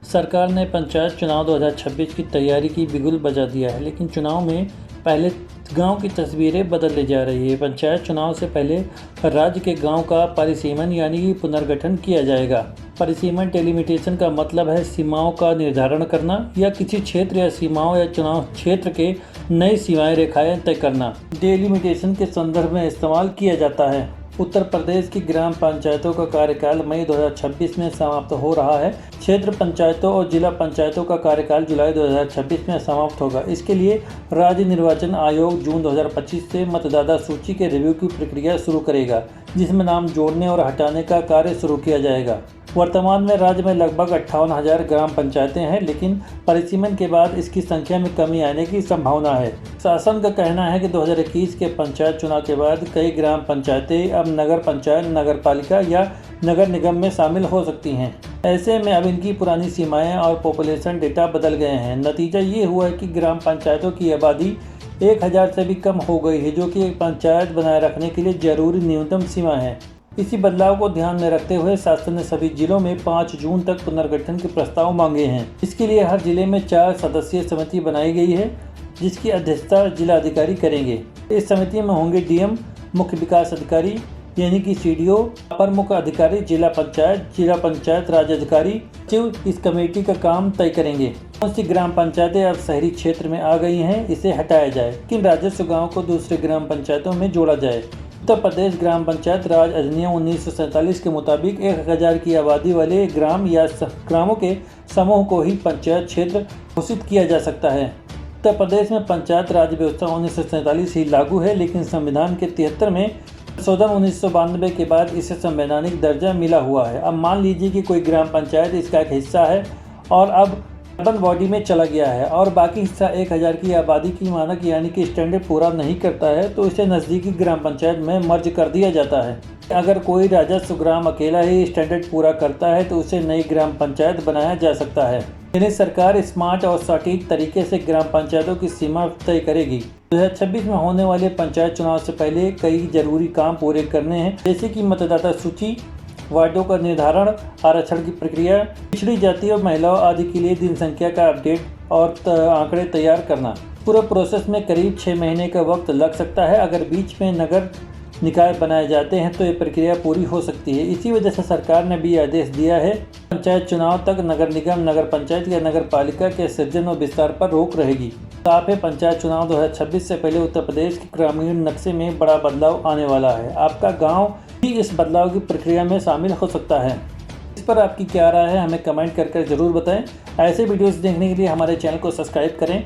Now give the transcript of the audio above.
सरकार ने पंचायत चुनाव 2026 की तैयारी की बिगुल बजा दिया है, लेकिन चुनाव में पहले गांव की तस्वीरें बदलने जा रही है। पंचायत चुनाव से पहले राज्य के गांव का परिसीमन यानी कि पुनर्गठन किया जाएगा। परिसीमन डेलिमिटेशन का मतलब है सीमाओं का निर्धारण करना या किसी क्षेत्र या सीमाओं या चुनाव क्षेत्र के नई सीमाएं रेखाएं तय करना डेलिमिटेशन के संदर्भ में इस्तेमाल किया जाता है। उत्तर प्रदेश की ग्राम पंचायतों का कार्यकाल मई 2026 में समाप्त हो रहा है। क्षेत्र पंचायतों और जिला पंचायतों का कार्यकाल जुलाई 2026 में समाप्त होगा। इसके लिए राज्य निर्वाचन आयोग जून 2025 से मतदाता सूची के रिव्यू की प्रक्रिया शुरू करेगा, जिसमें नाम जोड़ने और हटाने का कार्य शुरू किया जाएगा। वर्तमान में राज्य में लगभग 58,000 ग्राम पंचायतें हैं, लेकिन परिसीमन के बाद इसकी संख्या में कमी आने की संभावना है। शासन का कहना है कि 2021 के पंचायत चुनाव के बाद कई ग्राम पंचायतें अब नगर पंचायत, नगर पालिका या नगर निगम में शामिल हो सकती हैं। ऐसे में अब इनकी पुरानी सीमाएं और पॉपुलेशन डेटा बदल गए हैं। नतीजा ये हुआ है कि ग्राम पंचायतों की आबादी 1000 से भी कम हो गई है, जो कि एक पंचायत बनाए रखने के लिए जरूरी न्यूनतम सीमा है। इसी बदलाव को ध्यान में रखते हुए शासन ने सभी जिलों में 5 जून तक पुनर्गठन के प्रस्ताव मांगे हैं। इसके लिए हर जिले में 4 सदस्यीय समिति बनाई गई है, जिसकी अध्यक्षता जिलाधिकारी करेंगे। इस समिति में होंगे डीएम, मुख्य विकास अधिकारी यानी कि सीडीओ, अपर मुख्य अधिकारी जिला पंचायत राज अधिकारी, सचिव इस कमेटी का काम तय करेंगे। कौन सी ग्राम पंचायतें अब शहरी क्षेत्र में आ गई हैं, इसे हटाया जाए, किन राजस्व गाँव को दूसरे ग्राम पंचायतों में जोड़ा जाए। उत्तर प्रदेश ग्राम पंचायत राज अधिनियम 1947 के मुताबिक 1000 की आबादी वाले ग्राम या ग्रामों के समूह को ही पंचायत क्षेत्र घोषित किया जा सकता है। उत्तर प्रदेश में पंचायत राज व्यवस्था 1947 ही लागू है, लेकिन संविधान के 73 में संशोधन 1992 के बाद इसे संवैधानिक दर्जा मिला हुआ है। अब मान लीजिए कि कोई ग्राम पंचायत इसका एक हिस्सा है और अब अर्बन बॉडी में चला गया है और बाकी हिस्सा 1000 की आबादी की मानक यानी कि स्टैंडर्ड पूरा नहीं करता है, तो इसे नज़दीकी ग्राम पंचायत में मर्ज कर दिया जाता है। अगर कोई राजस्व ग्राम अकेला ही स्टैंडर्ड पूरा करता है तो उसे नई ग्राम पंचायत बनाया जा सकता है। यानी सरकार स्मार्ट और सटीक तरीके से ग्राम पंचायतों की सीमा तय करेगी। 2026 में होने वाले पंचायत चुनाव से पहले कई जरूरी काम पूरे करने हैं, जैसे कि मतदाता सूची, वार्डों का निर्धारण, आरक्षण की प्रक्रिया, पिछड़ी जाति और महिलाओं आदि के लिए जनसंख्या का अपडेट और आंकड़े तैयार करना। पूरे प्रोसेस में करीब 6 महीने का वक्त लग सकता है। अगर बीच में नगर निकाय बनाए जाते हैं तो ये प्रक्रिया पूरी हो सकती है। इसी वजह से सरकार ने भी आदेश दिया है पंचायत चुनाव तक नगर निगम, नगर पंचायत या नगर पालिका के सृजन और विस्तार पर रोक रहेगी। साफ है, पंचायत चुनाव 2026 से पहले उत्तर प्रदेश के ग्रामीण नक्शे में बड़ा बदलाव आने वाला है। आपका गाँव भी इस बदलाव की प्रक्रिया में शामिल हो सकता है। इस पर आपकी क्या राय है, हमें कमेंट कर जरूर बताएं। ऐसे वीडियोस देखने के लिए हमारे चैनल को सब्सक्राइब करें